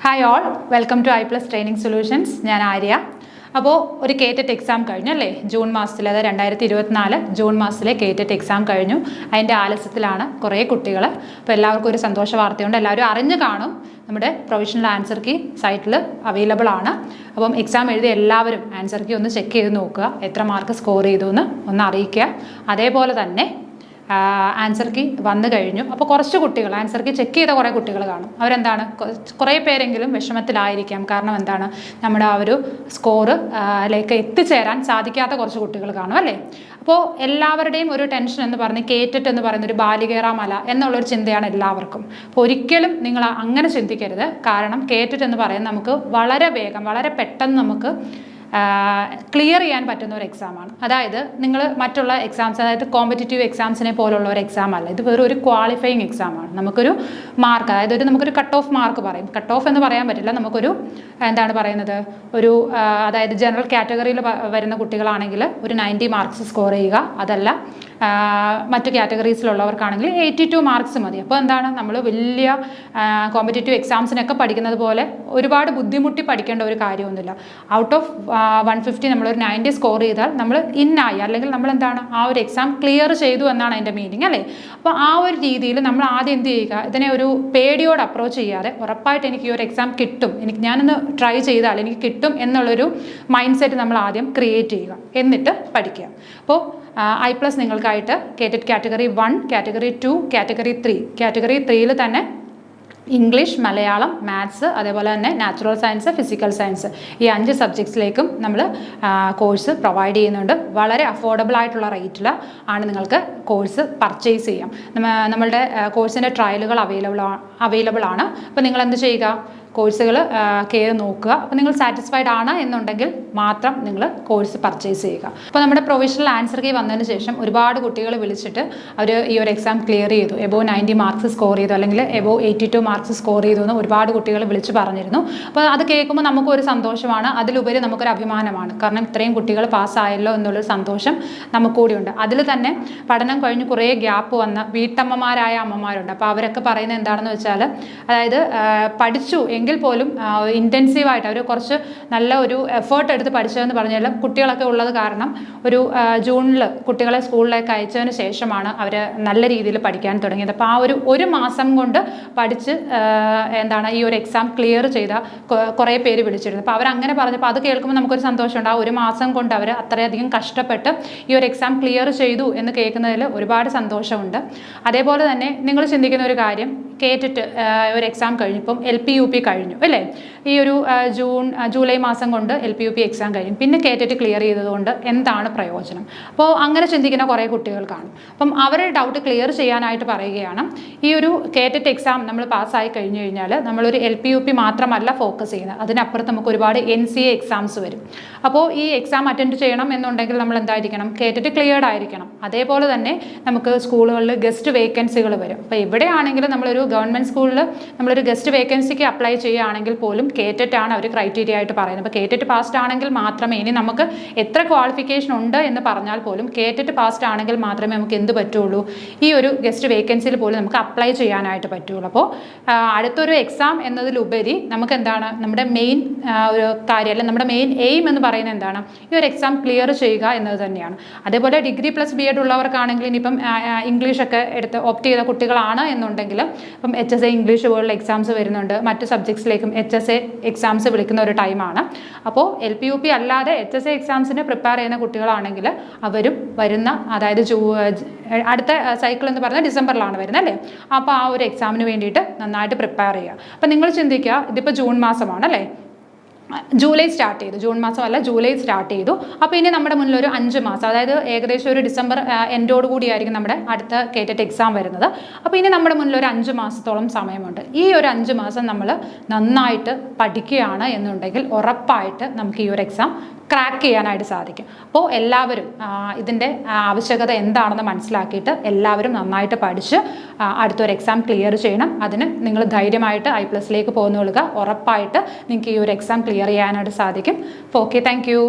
Hi all, welcome to iPlus training solutions. ഞാൻ ആര്യ. അപ്പോൾ ഒരു കേറ്ററ്റ് എക്സാം കഴിഞ്ഞു അല്ലേ? ജൂൺ മാസത്തിൽ, അതായത് 2024 ജൂൺ മാസത്തിലെ കേറ്ററ്റ് എക്സാം കഴിഞ്ഞു. അതിൻ്റെ ആലസ്യത്തിലാണ് കുറേ കുട്ടികൾ. അപ്പോൾ എല്ലാവർക്കും ഒരു സന്തോഷ വാർത്തയുണ്ട്. എല്ലാവരും അറിഞ്ഞു കാണും, നമ്മുടെ പ്രൊവിഷണൽ ആൻസർ കീ സൈറ്റിൽ അവൈലബിൾ ആണ്. അപ്പം എക്സാം എഴുതി എല്ലാവരും ആൻസർ കീ ഒന്ന് ചെക്ക് ചെയ്ത് നോക്കുക, എത്ര മാർക്ക് സ്കോർ ചെയ്തു എന്ന് ഒന്ന് അറിയിക്കുക. അതേപോലെ തന്നെ ആൻസർ കീ വന്നു കഴിഞ്ഞു. അപ്പോൾ കുറച്ച് കുട്ടികൾ ആൻസർ കീ ചെക്ക് ചെയ്ത കുറേ കുട്ടികൾ കാണും. അവരെന്താണ്, കുറേ പേരെങ്കിലും വിഷമത്തിലായിരിക്കാം. കാരണം എന്താണ്, നമ്മുടെ ആ ഒരു സ്കോറിലേക്ക് എത്തിച്ചേരാൻ സാധിക്കാത്ത കുറച്ച് കുട്ടികൾ കാണും അല്ലേ? അപ്പോൾ എല്ലാവരുടെയും ഒരു ടെൻഷൻ എന്ന് പറഞ്ഞ് കേറ്ററ്റ് എന്ന് പറയുന്ന ഒരു ബാലികേറാ മല എന്നുള്ളൊരു ചിന്തയാണ് എല്ലാവർക്കും. അപ്പോൾ ഒരിക്കലും നിങ്ങൾ അങ്ങനെ ചിന്തിക്കരുത്. കാരണം കേറ്ററ്റ് എന്ന് പറയുന്നത് നമുക്ക് വളരെ വേഗം, വളരെ പെട്ടെന്ന് നമുക്ക് ക്ലിയർ ചെയ്യാൻ പറ്റുന്ന ഒരു എക്സാമാണ്. അതായത് നിങ്ങൾ മറ്റുള്ള എക്സാംസ്, അതായത് കോമ്പറ്റേറ്റീവ് എക്സാംസിനെ പോലുള്ള ഒരു എക്സാം അല്ല, ഇത് വേറെ ഒരു ക്വാളിഫയിങ് എക്സാമാണ്. നമുക്കൊരു മാർക്ക്, അതായത് നമുക്കൊരു കട്ട് ഓഫ് മാർക്ക് പറയും. കട്ട് ഓഫ് എന്ന് പറയാൻ പറ്റില്ല, നമുക്കൊരു എന്താണ് പറയുന്നത്, ഒരു അതായത് ജനറൽ കാറ്റഗറിയിൽ വരുന്ന കുട്ടികളാണെങ്കിൽ ഒരു 90 മാർക്സ് സ്കോർ ചെയ്യുക. അതല്ല മറ്റു കാറ്റഗറീസിലുള്ളവർക്കാണെങ്കിൽ 82 മാർക്സ് മതി. അപ്പോൾ എന്താണ്, നമ്മൾ വലിയ കോമ്പറ്റേറ്റീവ് എക്സാംസിനൊക്കെ പഠിക്കുന്നത് പോലെ ഒരുപാട് ബുദ്ധിമുട്ടി പഠിക്കേണ്ട ഒരു കാര്യമൊന്നുമില്ല. ഔട്ട് ഓഫ് 150 നമ്മളൊരു 90 സ്കോർ ചെയ്താൽ നമ്മൾ ഇന്നായി, അല്ലെങ്കിൽ നമ്മൾ എന്താണ്, ആ ഒരു എക്സാം ക്ലിയർ ചെയ്തു എന്നാണ് അതിൻ്റെ മീനിങ് അല്ലേ? അപ്പോൾ ആ ഒരു രീതിയിൽ നമ്മൾ ആദ്യം എന്ത് ചെയ്യുക, ഇതിനെ ഒരു പേടിയോട് അപ്രോച്ച് ചെയ്യാതെ ഉറപ്പായിട്ട് എനിക്ക് ഈ ഒരു എക്സാം കിട്ടും, ഞാനൊന്ന് ട്രൈ ചെയ്താൽ എനിക്ക് കിട്ടും എന്നുള്ളൊരു മൈൻഡ് സെറ്റ് നമ്മൾ ആദ്യം ക്രിയേറ്റ് ചെയ്യുക, എന്നിട്ട് പഠിക്കുക. അപ്പോൾ iPlus നിങ്ങൾക്കായിട്ട് കേറ്ററ്റ് കാറ്റഗറി 1, കാറ്റഗറി 2, കാറ്റഗറി 3, കാറ്റഗറി 3യിൽ തന്നെ ഇംഗ്ലീഷ്, മലയാളം, മാത്സ്, അതേപോലെ തന്നെ നാച്ചുറൽ സയൻസ്, ഫിസിക്കൽ സയൻസ്, ഈ 5 സബ്ജക്ട്സിലേക്കും നമ്മൾ കോഴ്സ് പ്രൊവൈഡ് ചെയ്യുന്നുണ്ട്. വളരെ അഫോർഡബിൾ ആയിട്ടുള്ള റേറ്റിൽ ആണ് നിങ്ങൾക്ക് കോഴ്സ് പർച്ചേസ് ചെയ്യാം. നമ്മളുടെ കോഴ്സിൻ്റെ ട്രയലുകൾ അവൈലബിൾ ആണ്. അപ്പോൾ നിങ്ങൾ എന്ത് ചെയ്യുക, കോഴ്സുകൾ കയറി നോക്കുക. അപ്പോൾ നിങ്ങൾ സാറ്റിസ്ഫൈഡ് ആണ് എന്നുണ്ടെങ്കിൽ മാത്രം നിങ്ങൾ കോഴ്സ് പർച്ചേസ് ചെയ്യുക. അപ്പോൾ നമ്മുടെ പ്രൊവിഷണൽ ആൻസർ കീ വന്നതിന് ശേഷം ഒരുപാട് കുട്ടികൾ വിളിച്ചിട്ട് അവർ ഈ ഒരു എക്സാം ക്ലിയർ ചെയ്തു, എബോവ് 90 മാർക്സ് സ്കോർ ചെയ്തു, അല്ലെങ്കിൽ എബോവ് 82 മാർക്സ് സ്കോർ ചെയ്തു എന്ന് ഒരുപാട് കുട്ടികൾ വിളിച്ച് പറഞ്ഞിരുന്നു. അപ്പോൾ അത് കേൾക്കുമ്പോൾ നമുക്കൊരു സന്തോഷമാണ്, അതിലുപരി നമുക്കൊരു അഭിമാനമാണ്. കാരണം ഇത്രയും കുട്ടികൾ പാസ്സായല്ലോ എന്നുള്ളൊരു സന്തോഷം നമുക്ക് കൂടിയുണ്ട്. അതിൽ തന്നെ പഠനം കഴിഞ്ഞ് കുറേ ഗ്യാപ്പ് വന്ന വീട്ടമ്മമാരായ അമ്മമാരുണ്ട്. അപ്പോൾ അവരൊക്കെ പറയുന്നത് എന്താണെന്ന് വെച്ചാൽ, അതായത് പഠിച്ചു എങ്കിൽ പോലും ഇൻറ്റൻസീവായിട്ട് അവർ കുറച്ച് നല്ല ഒരു എഫേർട്ട് എടുത്ത് പഠിച്ചതെന്ന് പറഞ്ഞാലും കുട്ടികളൊക്കെ ഉള്ളത് കാരണം ഒരു ജൂണിൽ കുട്ടികളെ സ്കൂളിലേക്ക് അയച്ചതിന് ശേഷമാണ് അവർ നല്ല രീതിയിൽ പഠിക്കാൻ തുടങ്ങിയത്. അപ്പോൾ ആ ഒരു മാസം കൊണ്ട് പഠിച്ച് എന്താണ് ഈ ഒരു എക്സാം ക്ലിയർ ചെയ്ത കുറേ പേര് വിളിച്ചിരുന്നു. അപ്പോൾ അവരങ്ങനെ പറഞ്ഞപ്പോൾ അത് കേൾക്കുമ്പോൾ നമുക്കൊരു സന്തോഷമുണ്ട്. ആ ഒരു മാസം കൊണ്ട് അവർ അത്രയധികം കഷ്ടപ്പെട്ട് ഈ ഒരു എക്സാം ക്ലിയർ ചെയ്തു എന്ന് കേൾക്കുന്നതിൽ ഒരുപാട് സന്തോഷമുണ്ട്. അതേപോലെ തന്നെ നിങ്ങൾ ചിന്തിക്കുന്ന ഒരു കാര്യം, കേറ്ററ്റ് ഒരു എക്സാം കഴിഞ്ഞിപ്പം LP-UP കഴിഞ്ഞു അല്ലേ? ഈ ഒരു ജൂലൈ മാസം കൊണ്ട് LP-UP എക്സാം കഴിഞ്ഞു, പിന്നെ കേറ്ററ്റ് ക്ലിയർ ചെയ്തതുകൊണ്ട് എന്താണ് പ്രയോജനം? അപ്പോൾ അങ്ങനെ ചിന്തിക്കുന്ന കുറേ കുട്ടികൾ കാണും. അപ്പം അവരുടെ ഡൗട്ട് ക്ലിയർ ചെയ്യാനായിട്ട് പറയുകയാണ്, ഈ ഒരു കേറ്ററ്റ് എക്സാം നമ്മൾ പാസ്സായി കഴിഞ്ഞു കഴിഞ്ഞാൽ നമ്മളൊരു LP-UP മാത്രമല്ല ഫോക്കസ് ചെയ്യുന്നത്, അതിനപ്പുറത്ത് നമുക്ക് ഒരുപാട് NCA എക്സാംസ് വരും. അപ്പോൾ ഈ എക്സാം അറ്റൻഡ് ചെയ്യണം എന്നുണ്ടെങ്കിൽ നമ്മൾ എന്തായിരിക്കണം, കേറ്ററ്റ് ക്ലിയർഡ് ആയിരിക്കണം. അതേപോലെ തന്നെ നമുക്ക് സ്കൂളുകളിൽ ഗസ്റ്റ് വേക്കൻസികൾ വരും. അപ്പോൾ എവിടെയാണെങ്കിലും നമ്മളൊരു ഗവൺമെൻറ് സ്കൂളിൽ നമ്മളൊരു ഗസ്റ്റ് വേക്കൻസിക്ക് അപ്ലൈ ചെയ്യുകയാണെങ്കിൽ പോലും കേറ്ററ്റ് ആണ് അവർ ക്രൈറ്റീരിയ ആയിട്ട് പറയുന്നത്. അപ്പോൾ കേറ്ററ്റ് പാസ്ഡ് ആണെങ്കിൽ മാത്രമേ, ഇനി നമുക്ക് എത്ര ക്വാളിഫിക്കേഷൻ ഉണ്ട് എന്ന് പറഞ്ഞാൽ പോലും കേറ്ററ്റ് പാസ്ഡ് ആണെങ്കിൽ മാത്രമേ നമുക്ക് എന്ത് പറ്റുള്ളൂ, ഈ ഒരു ഗസ്റ്റ് വേക്കൻസിയിൽ പോലും നമുക്ക് അപ്ലൈ ചെയ്യാനായിട്ട് പറ്റുള്ളൂ. അപ്പോൾ അടുത്തൊരു എക്സാം എന്നതിലുപരി നമുക്ക് എന്താണ്, നമ്മുടെ മെയിൻ ഒരു കാര്യം, അല്ലെങ്കിൽ നമ്മുടെ മെയിൻ എയിം എന്ന് പറയുന്നത് എന്താണ്, ഈ ഒരു എക്സാം ക്ലിയർ ചെയ്യുക എന്നത് തന്നെയാണ്. അതേപോലെ ഡിഗ്രി പ്ലസ് BEd ഉള്ളവർക്കാണെങ്കിൽ ഇനിയിപ്പം ഇംഗ്ലീഷൊക്കെ എടുത്ത് ഓപ്റ്റ് ചെയ്ത കുട്ടികളാണ് എന്നുണ്ടെങ്കിൽ ഇപ്പം HSA ഇംഗ്ലീഷ് പോലുള്ള എക്സാംസ് വരുന്നുണ്ട്. മറ്റു സബ്ജക്ട്സിലേക്കും HSA എക്സാംസ് വിളിക്കുന്ന ഒരു ടൈമാണ്. അപ്പോൾ LP-UP അല്ലാതെ HSA എക്സാംസിന് പ്രിപ്പയർ ചെയ്യുന്ന കുട്ടികളാണെങ്കിൽ അവരും വരുന്ന, അതായത് അടുത്ത സൈക്കിൾ എന്ന് പറഞ്ഞാൽ ഡിസംബറിലാണ് വരുന്നത് അല്ലേ? അപ്പോൾ ആ ഒരു എക്സാമിന് വേണ്ടിയിട്ട് നന്നായിട്ട് പ്രിപ്പയർ ചെയ്യുക. അപ്പോൾ നിങ്ങൾ ചിന്തിക്കുക, ഇതിപ്പോൾ ജൂൺ മാസമാണ് അല്ലേ? ജൂലൈ സ്റ്റാർട്ട് ചെയ്തു, ജൂൺ മാസമല്ല ജൂലൈ സ്റ്റാർട്ട് ചെയ്തു. അപ്പോൾ ഇനി നമ്മുടെ മുന്നിൽ ഒരു 5 മാസം, അതായത് ഏകദേശം ഒരു ഡിസംബർ എൻഡോട് കൂടിയായിരിക്കും നമ്മുടെ അടുത്ത കേറ്ററ്റ് എക്സാം വരുന്നത്. അപ്പോൾ ഇനി നമ്മുടെ മുന്നിൽ ഒരു 5 മാസത്തോളം സമയമുണ്ട്. ഈ ഒരു 5 മാസം നമ്മൾ നന്നായിട്ട് പഠിക്കുകയാണ് എന്നുണ്ടെങ്കിൽ ഉറപ്പായിട്ട് നമുക്ക് ഈ ഒരു എക്സാം ക്രാക്ക് ചെയ്യാനായിട്ട് സാധിക്കും. അപ്പോൾ എല്ലാവരും ഇതിൻ്റെ ആവശ്യകത എന്താണെന്ന് മനസ്സിലാക്കിയിട്ട് എല്ലാവരും നന്നായിട്ട് പഠിച്ച് അടുത്തൊരു എക്സാം ക്ലിയർ ചെയ്യണം. അതിന് നിങ്ങൾ ധൈര്യമായിട്ട് iPlusലേക്ക് പോകുന്നുകൊള്ളുക. ഉറപ്പായിട്ട് നിങ്ങൾക്ക് ഈ ഒരു എക്സാം ക്ലിയർ ചെയ്യാനായിട്ട് സാധിക്കും. അപ്പോൾ ഓക്കെ, താങ്ക് യു.